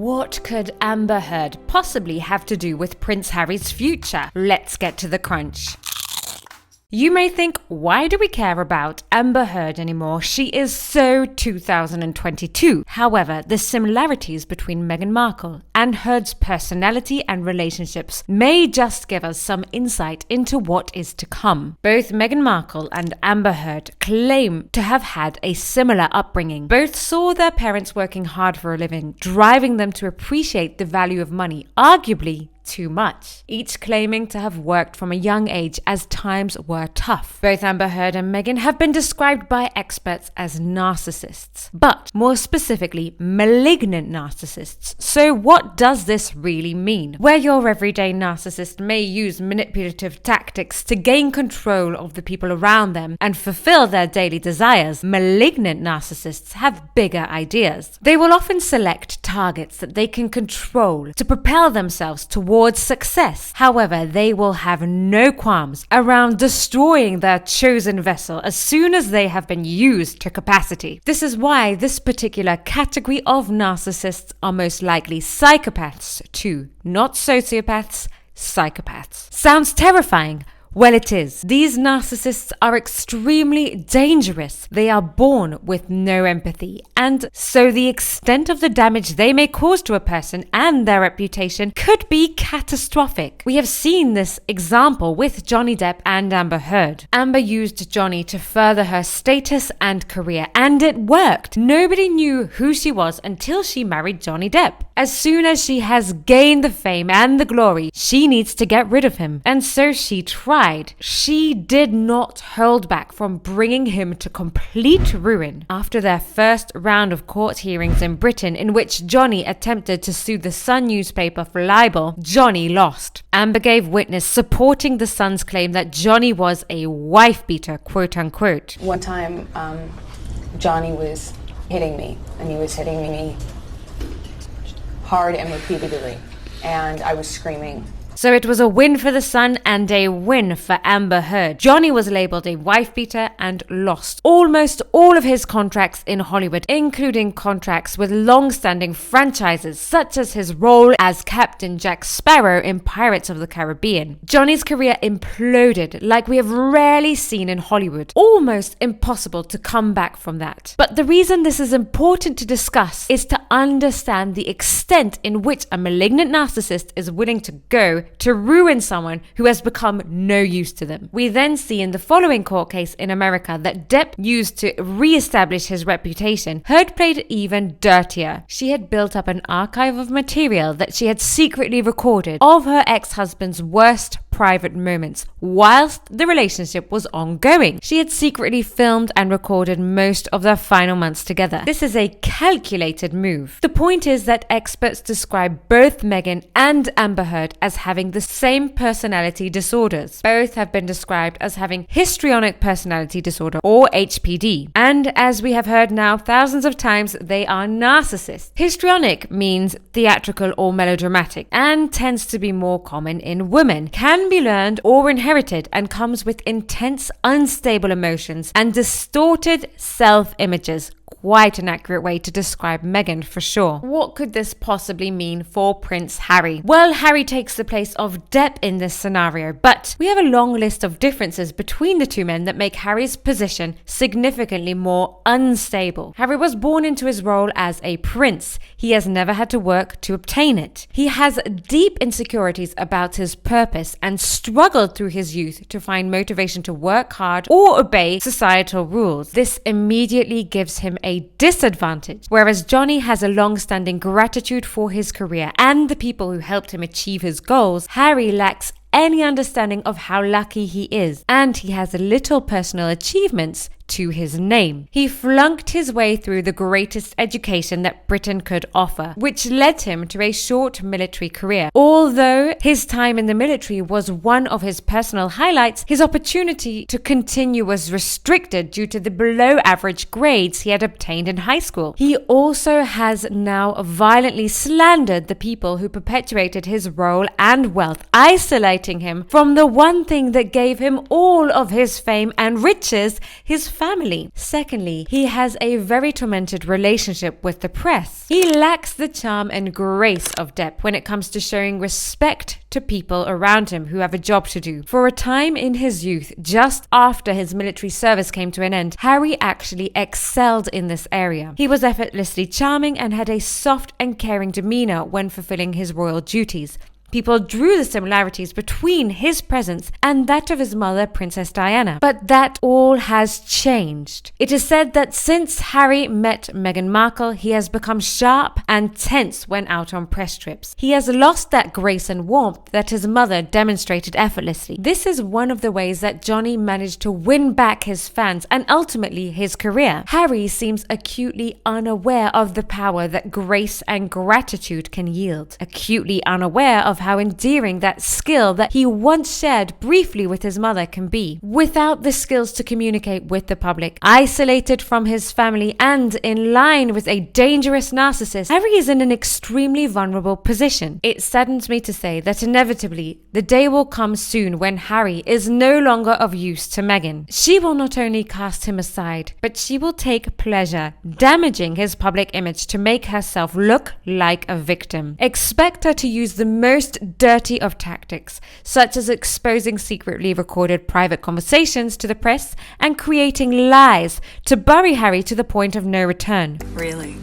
What could Amber Heard possibly have to do with Prince Harry's future? Let's get to the crunch. You may think, why do we care about Amber Heard anymore? She is so 2022. However, the similarities between Meghan Markle and Heard's personality and relationships may just give us some insight into what is to come. Both Meghan Markle and Amber Heard claim to have had a similar upbringing. Both saw their parents working hard for a living, driving them to appreciate the value of money, arguably too much, each claiming to have worked from a young age as times were tough. Both Amber Heard and Meghan have been described by experts as narcissists, but more specifically, malignant narcissists. So what does this really mean? Where your everyday narcissist may use manipulative tactics to gain control of the people around them and fulfill their daily desires, malignant narcissists have bigger ideas. They will often select targets that they can control to propel themselves towards success. However, they will have no qualms around destroying their chosen vessel as soon as they have been used to capacity. This is why this particular category of narcissists are most likely psychopaths too, not sociopaths, psychopaths. Sounds terrifying. Well, it is. These narcissists are extremely dangerous. They are born with no empathy, and so the extent of the damage they may cause to a person and their reputation could be catastrophic. We have seen this example with Johnny Depp and Amber Heard. Amber used Johnny to further her status and career, and it worked. Nobody knew who she was until she married Johnny Depp. As soon as she has gained the fame and the glory, she needs to get rid of him, and so she tried. She did not hold back from bringing him to complete ruin. After their first round of court hearings in Britain, in which Johnny attempted to sue the Sun newspaper for libel, Johnny lost. Amber gave witness supporting the Sun's claim that Johnny was a wife-beater, quote unquote. One time, Johnny was hitting me, and he was hitting me hard and repeatedly, and I was screaming. So it was a win for the Sun and a win for Amber Heard. Johnny was labeled a wife-beater and lost almost all of his contracts in Hollywood, including contracts with long-standing franchises, such as his role as Captain Jack Sparrow in Pirates of the Caribbean. Johnny's career imploded like we have rarely seen in Hollywood. Almost impossible to come back from that. But the reason this is important to discuss is to understand the extent in which a malignant narcissist is willing to go to ruin someone who has become no use to them. We then see in the following court case in America that Depp used to re-establish his reputation. Heard played even dirtier. She had built up an archive of material that she had secretly recorded of her ex-husband's worst private moments whilst the relationship was ongoing. She had secretly filmed and recorded most of their final months together. This is a calculated move. The point is that experts describe both Meghan and Amber Heard as having the same personality disorders. Both have been described as having histrionic personality disorder, or HPD. And as we have heard now thousands of times, they are narcissists. Histrionic means theatrical or melodramatic and tends to be more common in women. Can be learned or inherited and comes with intense, unstable emotions and distorted self-images. Quite an accurate way to describe Meghan for sure. What could this possibly mean for Prince Harry? Well, Harry takes the place of Depp in this scenario, but we have a long list of differences between the two men that make Harry's position significantly more unstable. Harry was born into his role as a prince. He has never had to work to obtain it. He has deep insecurities about his purpose and struggled through his youth to find motivation to work hard or obey societal rules. This immediately gives him a disadvantage. Whereas Johnny has a long-standing gratitude for his career and the people who helped him achieve his goals, Harry lacks any understanding of how lucky he is, and he has little personal achievements to his name. He flunked his way through the greatest education that Britain could offer, which led him to a short military career. Although his time in the military was one of his personal highlights, his opportunity to continue was restricted due to the below average grades he had obtained in high school. He also has now violently slandered the people who perpetuated his role and wealth, isolating him from the one thing that gave him all of his fame and riches, his family. Secondly, he has a very tormented relationship with the press. He lacks the charm and grace of Depp when it comes to showing respect to people around him who have a job to do. For a time in his youth, just after his military service came to an end, Harry actually excelled in this area. He was effortlessly charming and had a soft and caring demeanor when fulfilling his royal duties. People drew the similarities between his presence and that of his mother, Princess Diana. But that all has changed. It is said that since Harry met Meghan Markle, he has become sharp and tense when out on press trips. He has lost that grace and warmth that his mother demonstrated effortlessly. This is one of the ways that Johnny managed to win back his fans and ultimately his career. Harry seems acutely unaware of the power that grace and gratitude can yield. Acutely unaware of how endearing that skill that he once shared briefly with his mother can be. Without the skills to communicate with the public, isolated from his family and in line with a dangerous narcissist, Harry is in an extremely vulnerable position. It saddens me to say that inevitably the day will come soon when Harry is no longer of use to Meghan. She will not only cast him aside, but she will take pleasure damaging his public image to make herself look like a victim. Expect her to use the most dirty of tactics, such as exposing secretly recorded private conversations to the press and creating lies to bury Harry to the point of no return. Really?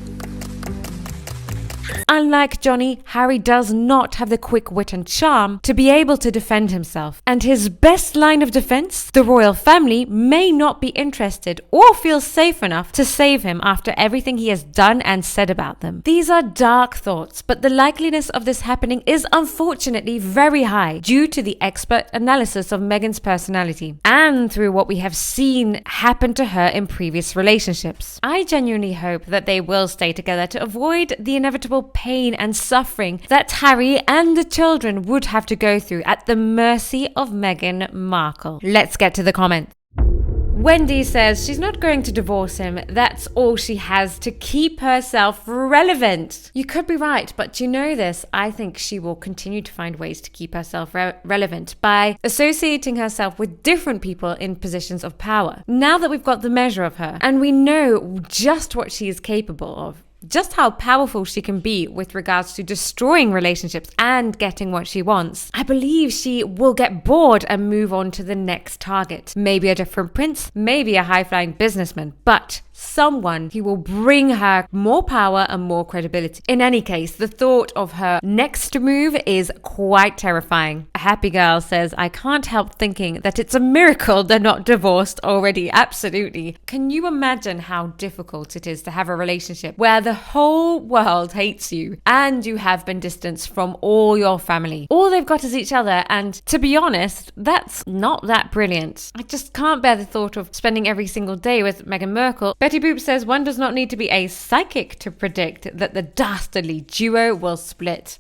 Unlike Johnny, Harry does not have the quick wit and charm to be able to defend himself. And his best line of defense, the royal family, may not be interested or feel safe enough to save him after everything he has done and said about them. These are dark thoughts, but the likeliness of this happening is unfortunately very high due to the expert analysis of Meghan's personality and through what we have seen happen to her in previous relationships. I genuinely hope that they will stay together to avoid the inevitable pain and suffering that Harry and the children would have to go through at the mercy of Meghan Markle. Let's get to the comments. Wendy says she's not going to divorce him. That's all she has to keep herself relevant. You could be right, but you know this. I think she will continue to find ways to keep herself relevant by associating herself with different people in positions of power. Now that we've got the measure of her and we know just what she is capable of, just how powerful she can be with regards to destroying relationships and getting what she wants, I believe she will get bored and move on to the next target. Maybe a different prince, maybe a high-flying businessman, but someone who will bring her more power and more credibility. In any case, the thought of her next move is quite terrifying. A happy girl says, I can't help thinking that it's a miracle they're not divorced already. Absolutely. Can you imagine how difficult it is to have a relationship where the whole world hates you and you have been distanced from all your family? All they've got is each other, and to be honest, that's not that brilliant. I just can't bear the thought of spending every single day with Meghan Markle. Betty Boop says one does not need to be a psychic to predict that the dastardly duo will split.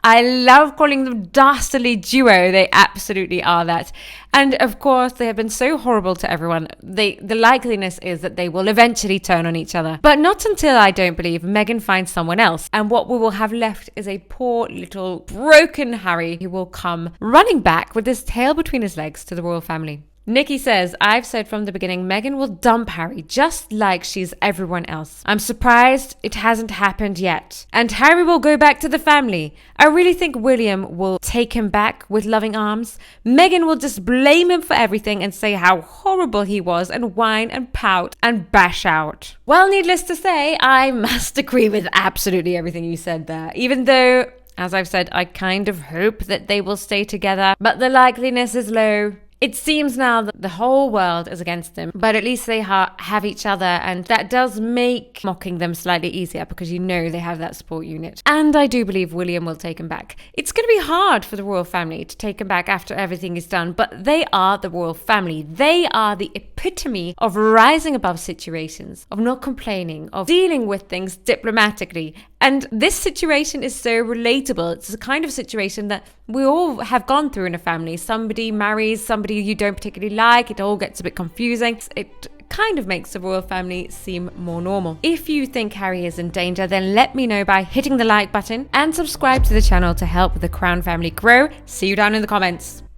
I love calling them dastardly duo. They absolutely are that. And of course, they have been so horrible to everyone. The likeliness is that they will eventually turn on each other. But not until, I don't believe, Meghan finds someone else. And what we will have left is a poor little broken Harry who will come running back with his tail between his legs to the royal family. Nikki says, I've said from the beginning Meghan will dump Harry just like she's everyone else. I'm surprised it hasn't happened yet. And Harry will go back to the family. I really think William will take him back with loving arms. Meghan will just blame him for everything and say how horrible he was and whine and pout and bash out. Well, needless to say, I must agree with absolutely everything you said there. Even though, as I've said, I kind of hope that they will stay together, but the likeliness is low. It seems now that the whole world is against them, but at least they have each other, and that does make mocking them slightly easier because you know they have that support unit. And I do believe William will take him back. It's going to be hard for the royal family to take him back after everything is done, but they are the royal family. They are the epitome of rising above situations, of not complaining, of dealing with things diplomatically. And this situation is so relatable. It's the kind of situation that we all have gone through in a family. Somebody marries somebody you don't particularly like. It all gets a bit confusing. It kind of makes the royal family seem more normal. If you think Harry is in danger, then let me know by hitting the like button and subscribe to the channel to help the Crown family grow. See you down in the comments.